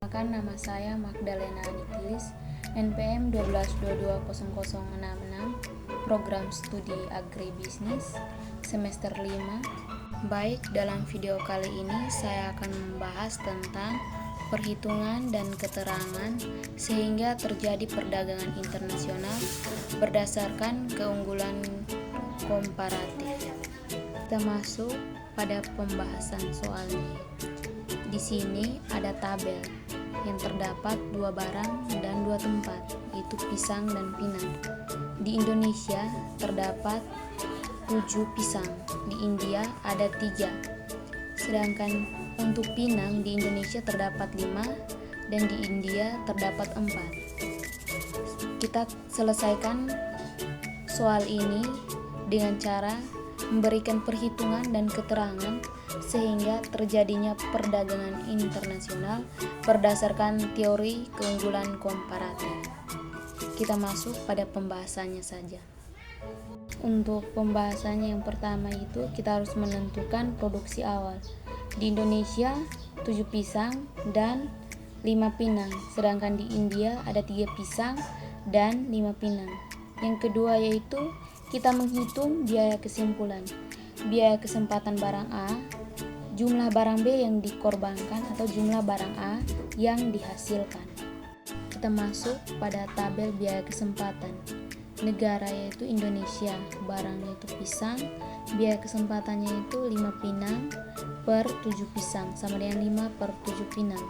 Perkenalkan, nama saya Magdalena Anitilis, NPM 12220066, Program Studi Agribisnis, Semester 5. Baik, dalam video kali ini saya akan membahas tentang perhitungan dan keterangan sehingga terjadi perdagangan internasional berdasarkan keunggulan komparatif. Kita masuk pada pembahasan soalnya. Di sini ada tabel yang terdapat 2 barang dan 2 tempat, yaitu pisang dan pinang. Di Indonesia terdapat 7 pisang, di India ada 3. Sedangkan untuk pinang di Indonesia terdapat 5 dan di India terdapat 4. Kita selesaikan soal ini dengan cara memberikan perhitungan dan keterangan sehingga terjadinya perdagangan internasional berdasarkan teori keunggulan komparatif. Kita masuk pada pembahasannya saja. Untuk pembahasannya yang pertama itu kita harus menentukan produksi awal. Di Indonesia 7 pisang dan 5 pinang, sedangkan di India ada 3 pisang dan 5 pinang. Yang kedua yaitu kita menghitung biaya kesimpulan. Biaya kesempatan barang A, jumlah barang B yang dikorbankan atau jumlah barang A yang dihasilkan. Kita masuk pada tabel biaya kesempatan. Negara yaitu Indonesia, barangnya itu pisang, biaya kesempatannya itu 5 pinang per 7 pisang sama dengan 5 per 7 pinang.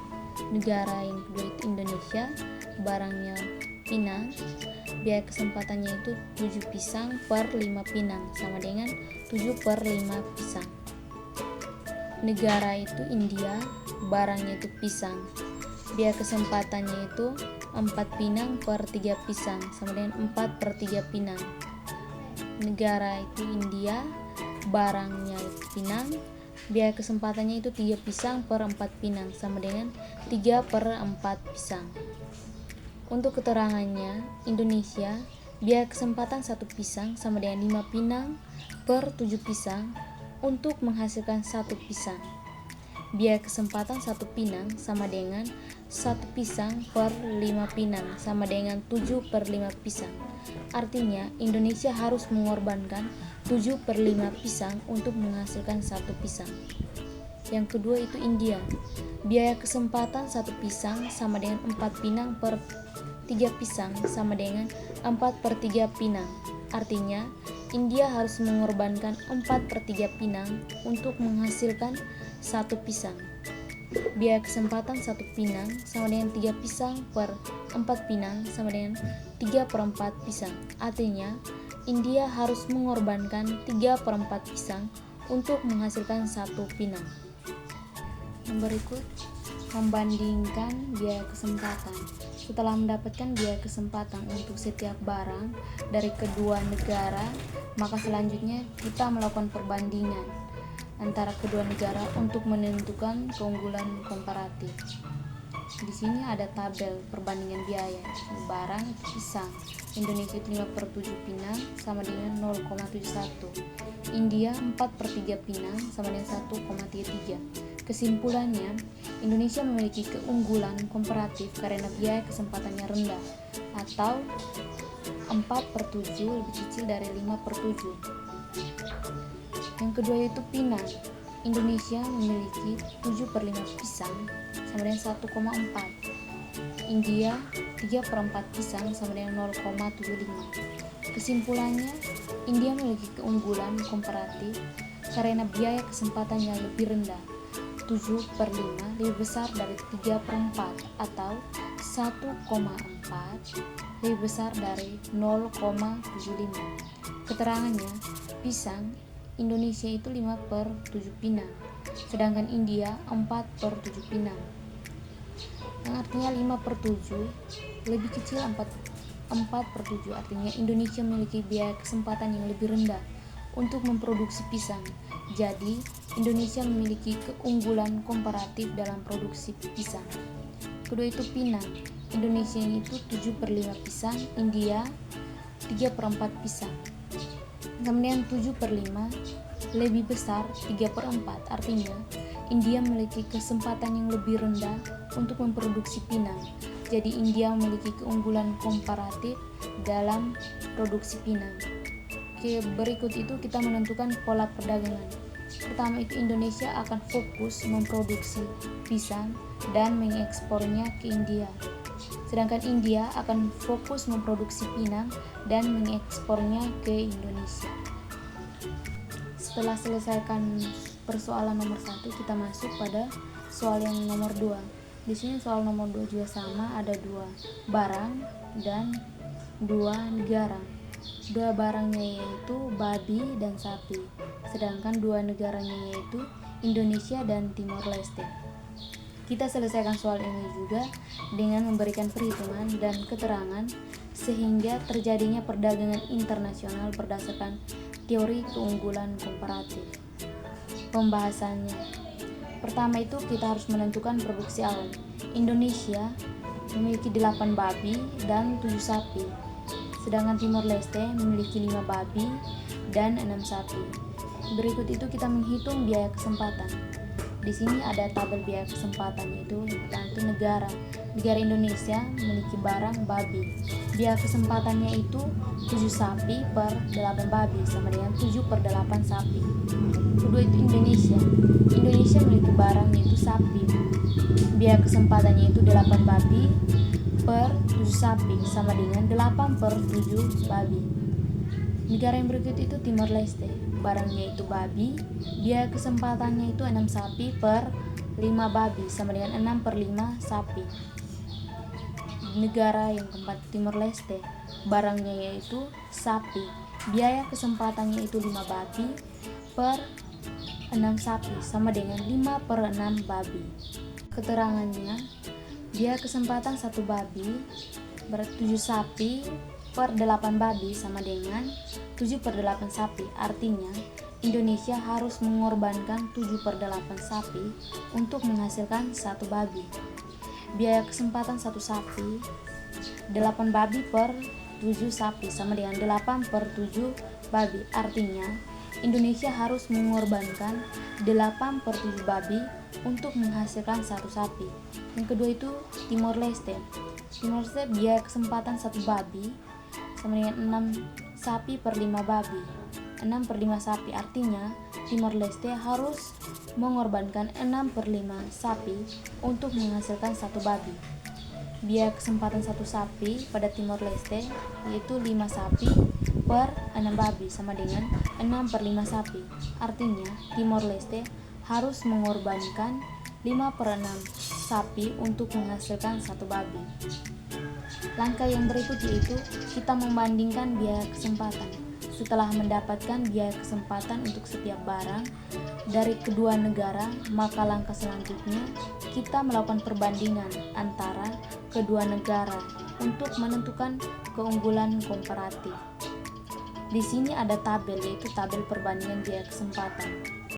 Negara yang kedua itu Indonesia, barangnya pinang, biaya kesempatannya itu 7 pisang per 5 pinang sama dengan 7 per 5 pisang. Negara itu India, barangnya itu pisang, biaya kesempatannya itu 4 pinang per 3 pisang sama dengan 4 per 3 pinang. Negara itu India, barangnya itu pinang, biaya kesempatannya itu 3 pisang per 4 pinang sama dengan 3 per 4 pisang. Untuk keterangannya, Indonesia, biaya kesempatan 1 pisang sama dengan 5 pinang per 7 pisang untuk menghasilkan 1 pisang. Biaya kesempatan 1 pinang sama dengan 1 pisang per 5 pinang sama dengan 7 per 5 pisang. Artinya, Indonesia harus mengorbankan 7 per 5 pisang untuk menghasilkan 1 pisang. Yang kedua itu India. Biaya kesempatan 1 pisang sama dengan 4 pinang per 3 pisang sama dengan 4 per 3 pinang. Artinya, India harus mengorbankan 4 per 3 pinang untuk menghasilkan 1 pisang. Biaya kesempatan 1 pinang sama dengan 3 pisang per 4 pinang sama dengan 3 per 4 pisang. Artinya, India harus mengorbankan 3 per 4 pisang untuk menghasilkan 1 pinang. Yang berikut, membandingkan biaya kesempatan. Setelah mendapatkan biaya kesempatan untuk setiap barang dari kedua negara, maka selanjutnya kita melakukan perbandingan antara kedua negara untuk menentukan keunggulan komparatif. Di sini ada tabel perbandingan biaya. Barang pisang, Indonesia 5 per 7 pinang sama dengan 0,71. India 4 per 3 pinang sama dengan 1,33. Kesimpulannya, Indonesia memiliki keunggulan komparatif karena biaya kesempatannya rendah atau 4 per 7 lebih kecil dari 5 per 7. Yang kedua yaitu pinang. Indonesia memiliki 7 per 5 pisang sama dengan 1,4. India 3 per 4 pisang sama dengan 0,75. Kesimpulannya, India memiliki keunggulan komparatif karena biaya kesempatan yang lebih rendah, 7 per 5 lebih besar dari 3 per 4 atau 1,4 lebih besar dari 0,75. Keterangannya, pisang Indonesia itu 5 per 7 pinang, sedangkan India 4 per 7 pinang. Yang artinya 5 per 7 lebih kecil 4 per 7, artinya Indonesia memiliki biaya kesempatan yang lebih rendah untuk memproduksi pisang. Jadi, Indonesia memiliki keunggulan komparatif dalam produksi pisang. Kedua itu pinang. Indonesia itu 7 per 5 pisang, India 3 per 4 pisang. Kemudian 7 per 5 lebih besar 3 per 4, artinya India memiliki kesempatan yang lebih rendah untuk memproduksi pinang. Jadi India memiliki keunggulan komparatif dalam produksi pinang. Berikut itu kita menentukan pola perdagangan. Pertama itu Indonesia akan fokus memproduksi pisang dan mengekspornya ke India. Sedangkan India akan fokus memproduksi pinang dan mengekspornya ke Indonesia. Setelah selesaikan persoalan nomor 1, kita masuk pada soal yang nomor 2. Di sini soal nomor 2 juga sama, ada 2 barang dan 2 negara. 2 barangnya yaitu babi dan sapi, sedangkan 2 negaranya yaitu Indonesia dan Timor Leste. Kita selesaikan soal ini juga dengan memberikan perhitungan dan keterangan sehingga terjadinya perdagangan internasional berdasarkan teori keunggulan komparatif. Pembahasannya. Pertama itu kita harus menentukan produksi awal. Indonesia memiliki 8 babi dan 7 sapi. Sedangkan Timor Leste memiliki 5 babi dan 6 sapi. Berikut itu kita menghitung biaya kesempatan. Di sini ada tabel biaya kesempatan, yaitu yang pertama itu negara. Negara Indonesia memiliki barang babi. Biaya kesempatannya itu 7 sapi per 8 babi sama dengan 7 per 8 sapi. Kedua itu Indonesia. Indonesia memiliki barang yaitu sapi. Biaya kesempatannya itu 8 babi per 7 sapi sama dengan 8 per 7 babi. Negara yang berikut itu Timor Leste. Barangnya itu babi, biaya kesempatannya itu 6 sapi per 5 babi sama dengan 6 per 5 sapi. Negara yang keempat Timor Leste, barangnya yaitu sapi, biaya kesempatannya itu 5 babi per 6 sapi sama dengan 5 per 6 babi. Keterangannya, biaya kesempatan 1 babi berarti 7 sapi per 8 babi sama dengan 7 per 8 sapi. Artinya Indonesia harus mengorbankan 7 per 8 sapi untuk menghasilkan 1 babi. Biaya kesempatan 1 sapi 8 babi per 7 sapi sama dengan 8 per 7 babi. Artinya Indonesia harus mengorbankan 8 per 7 babi untuk menghasilkan 1 sapi. Yang kedua itu Timor Leste. Timor Leste biaya kesempatan 1 babi sama dengan 6 sapi per 5 babi, 6 per 5 sapi. Artinya Timor Leste harus mengorbankan 6 per 5 sapi untuk menghasilkan 1 babi. Biaya kesempatan 1 sapi pada Timor Leste yaitu 5 sapi per 6 babi sama dengan 6 per 5 sapi. Artinya Timor Leste harus mengorbankan 5 per 6 sapi untuk menghasilkan 1 babi. Langkah yang berikut yaitu kita membandingkan biaya kesempatan. Setelah mendapatkan biaya kesempatan untuk setiap barang dari kedua negara, maka langkah selanjutnya kita melakukan perbandingan antara kedua negara untuk menentukan keunggulan komparatif. Di sini ada tabel, yaitu tabel perbandingan biaya kesempatan.